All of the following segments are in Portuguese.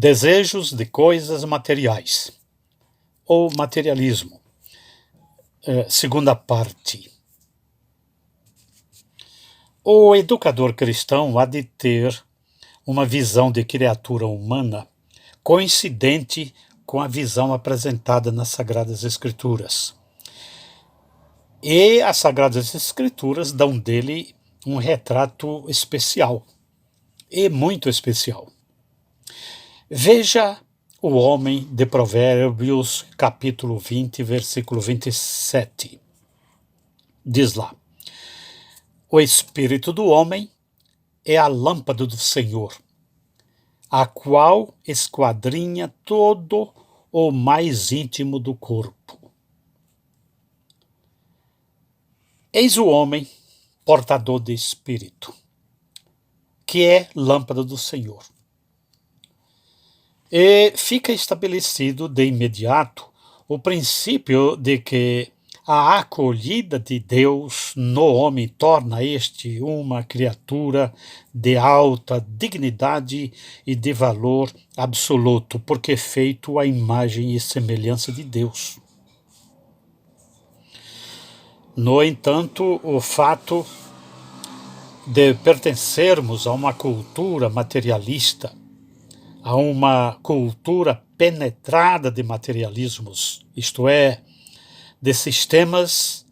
Desejos de coisas materiais, ou materialismo. Segunda parte. O educador cristão há de ter uma visão de criatura humana coincidente com a visão apresentada nas Sagradas Escrituras. E as Sagradas Escrituras dão dele um retrato especial, e muito especial. Veja o homem de Provérbios, capítulo 20, versículo 27. Diz lá: o espírito do homem é a lâmpada do Senhor, a qual esquadrinha todo o mais íntimo do corpo. Eis o homem portador de espírito, que é lâmpada do Senhor. E fica estabelecido de imediato o princípio de que a acolhida de Deus no homem torna este uma criatura de alta dignidade e de valor absoluto, porque é feito à imagem e semelhança de Deus. No entanto, o fato de pertencermos a uma cultura materialista, a uma cultura penetrada de materialismos, isto é, de sistemas,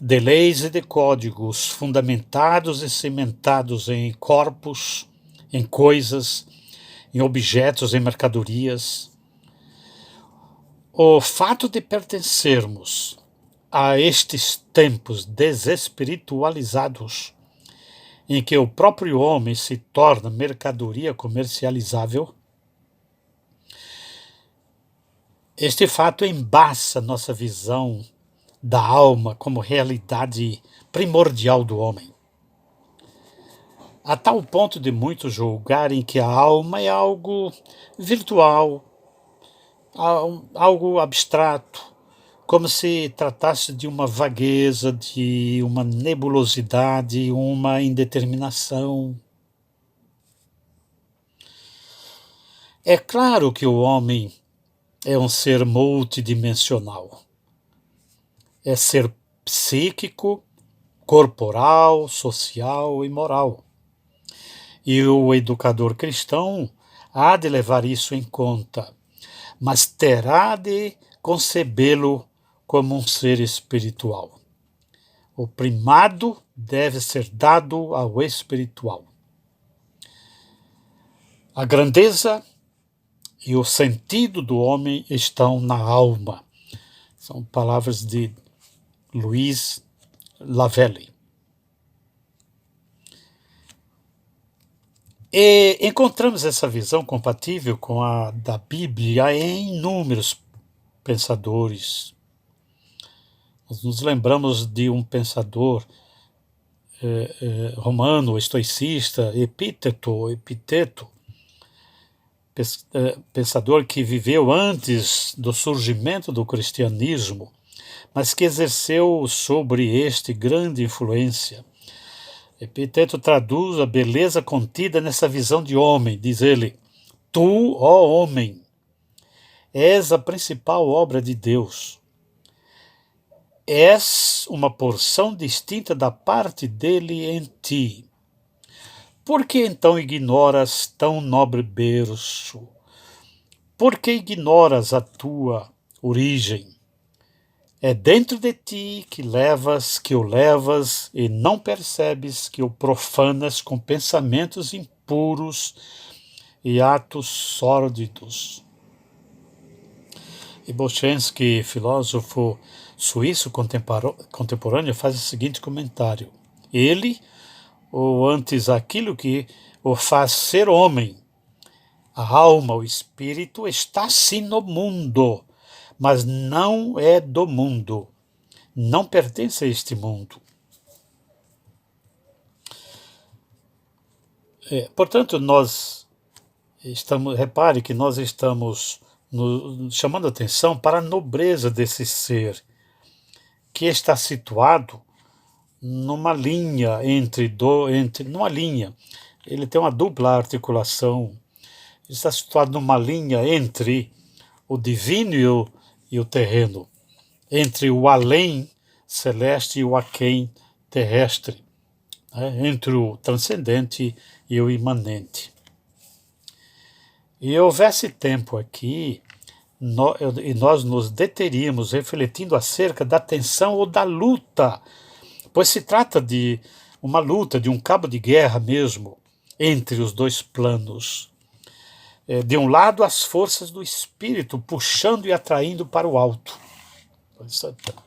de leis e de códigos fundamentados e cimentados em corpos, em coisas, em objetos, em mercadorias. O fato de pertencermos a estes tempos desespiritualizados, em que o próprio homem se torna mercadoria comercializável, este fato embaça nossa visão da alma como realidade primordial do homem, a tal ponto de muitos julgarem que a alma é algo virtual, algo abstrato, como se tratasse de uma vagueza, de uma nebulosidade, uma indeterminação. É claro que o homem é um ser multidimensional. É ser psíquico, corporal, social e moral. E o educador cristão há de levar isso em conta, mas terá de concebê-lo como um ser espiritual. O primado deve ser dado ao espiritual. A grandeza e o sentido do homem estão na alma. São palavras de Louis Lavelle. E encontramos essa visão compatível com a da Bíblia em inúmeros pensadores. Nós nos lembramos de um pensador romano, estoicista, Epíteto, pensador que viveu antes do surgimento do cristianismo, mas que exerceu sobre este grande influência. Epíteto traduz a beleza contida nessa visão de homem, diz ele: tu, ó homem, és a principal obra de Deus. És uma porção distinta da parte dele em ti. Por que então ignoras tão nobre berço? Por que ignoras a tua origem? É dentro de ti que o levas e não percebes que o profanas com pensamentos impuros e atos sórdidos. E Bolchenski, filósofo suíço contemporâneo, faz o seguinte comentário: ele, ou antes aquilo que o faz ser homem, a alma, o espírito, está sim no mundo, mas não é do mundo, não pertence a este mundo. Portanto, repare que nós estamos chamando a atenção para a nobreza desse ser, que está situado numa linha numa linha. Ele tem uma dupla articulação Ele está situado numa linha entre o divino e o terreno, entre o além celeste e o aquém terrestre, né? Entre o transcendente e o imanente. E houvesse tempo aqui, e nós nos deteríamos refletindo acerca da tensão ou da luta, pois se trata de uma luta, de um cabo de guerra mesmo, entre os dois planos. De um lado, as forças do espírito puxando e atraindo para o alto,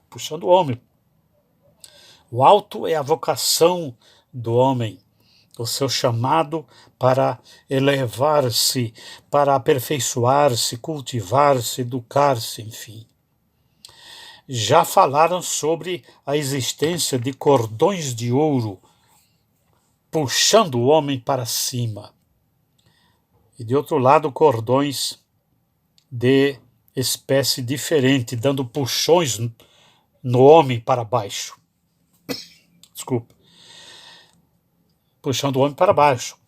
puxando o homem. O alto é a vocação do homem, o seu chamado para elevar-se, para aperfeiçoar-se, cultivar-se, educar-se, enfim. Já falaram sobre a existência de cordões de ouro puxando o homem para cima. E de outro lado, cordões de espécie diferente, dando puxões no homem para baixo. Desculpa. Puxando o homem para baixo,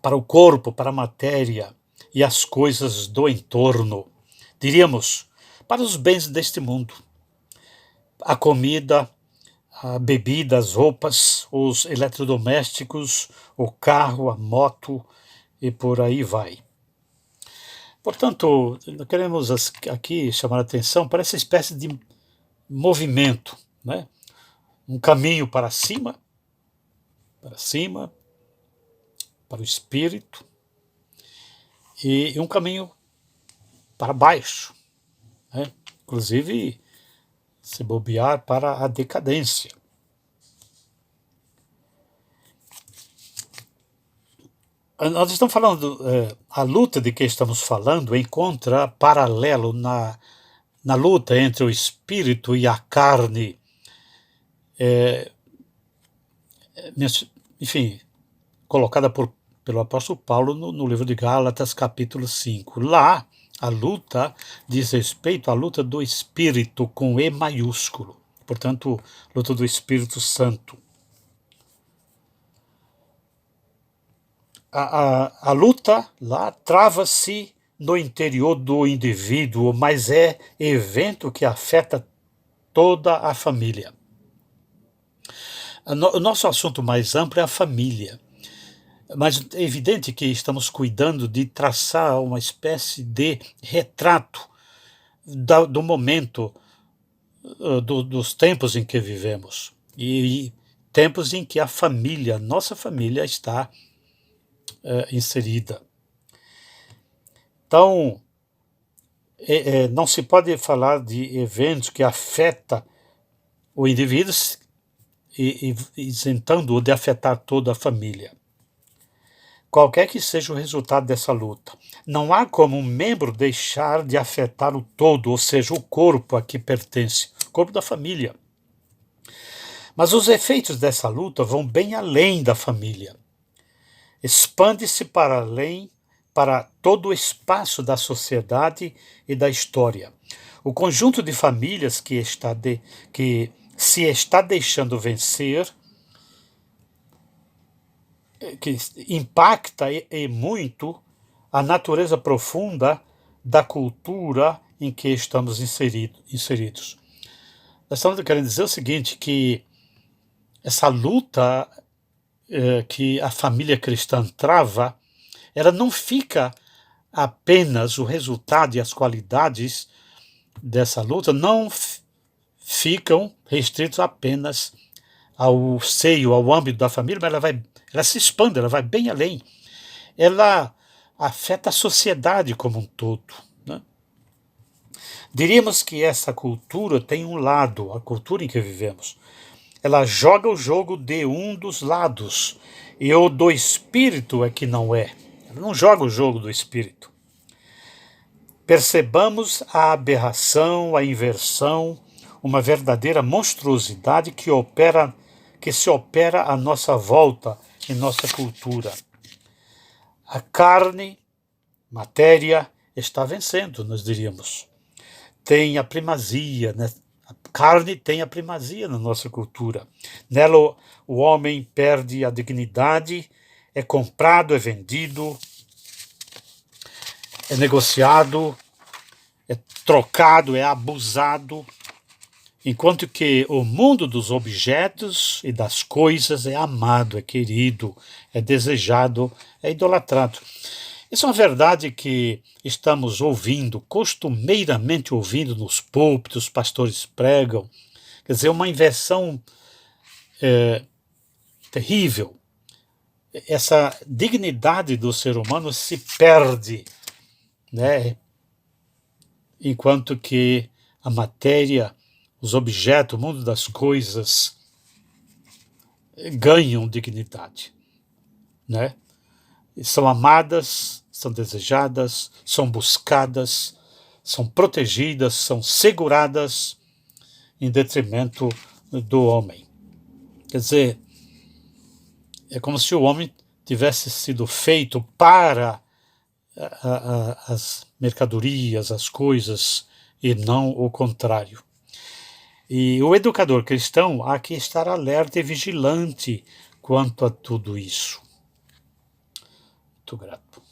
para o corpo, para a matéria e as coisas do entorno. Diríamos, para os bens deste mundo. A comida, a bebida, as roupas, os eletrodomésticos, o carro, a moto e por aí vai. Portanto, queremos aqui chamar a atenção para essa espécie de movimento, né? Um caminho para cima, para o espírito, e um caminho para baixo, né? Inclusive, se bobear, para a decadência. Nós estamos falando, a luta de que estamos falando encontra paralelo na luta entre o espírito e a carne, enfim, colocada pelo apóstolo Paulo no livro de Gálatas, capítulo 5. Lá, a luta diz respeito à luta do espírito com E maiúsculo, portanto, luta do Espírito Santo. A luta lá trava-se no interior do indivíduo, mas é evento que afeta toda a família. O nosso assunto mais amplo é a família, mas é evidente que estamos cuidando de traçar uma espécie de retrato do momento, dos tempos em que vivemos, e tempos em que a família, nossa família, está inserida. Então, não se pode falar de eventos que afetam o indivíduo e isentando-o de afetar toda a família. Qualquer que seja o resultado dessa luta, não há como um membro deixar de afetar o todo, ou seja, o corpo a que pertence, o corpo da família. Mas os efeitos dessa luta vão bem além da família. Expande-se para além, para todo o espaço da sociedade e da história. O conjunto de famílias que se está deixando vencer, que impacta e muito a natureza profunda da cultura em que estamos inseridos. Nós estamos querendo dizer o seguinte, que essa luta que a família cristã trava, ela não fica apenas o resultado e as qualidades dessa luta, não ficam restritos apenas ao seio, ao âmbito da família, mas ela se expande, ela vai bem além. Ela afeta a sociedade como um todo, né? Diríamos que essa cultura tem um lado, a cultura em que vivemos. Ela joga o jogo de um dos lados, e o do espírito é que não é. Ela não joga o jogo do espírito. Percebamos a aberração, a inversão, uma verdadeira monstruosidade que se opera à nossa volta em nossa cultura. A carne, matéria, está vencendo, nós diríamos. Tem a primazia, né? A carne tem a primazia na nossa cultura. Nela o homem perde a dignidade, é comprado, é vendido, é negociado, é trocado, é abusado, enquanto que o mundo dos objetos e das coisas é amado, é querido, é desejado, é idolatrado. Isso é uma verdade que estamos ouvindo, costumeiramente ouvindo nos púlpitos, os pastores pregam. Quer dizer, uma inversão terrível. Essa dignidade do ser humano se perde, né? Enquanto que a matéria, os objetos, o mundo das coisas ganham dignidade, né? São amadas, são desejadas, são buscadas, são protegidas, são seguradas em detrimento do homem. Quer dizer, é como se o homem tivesse sido feito para as mercadorias, as coisas, e não o contrário. E o educador cristão há que estar alerta e vigilante quanto a tudo isso. Muito grato.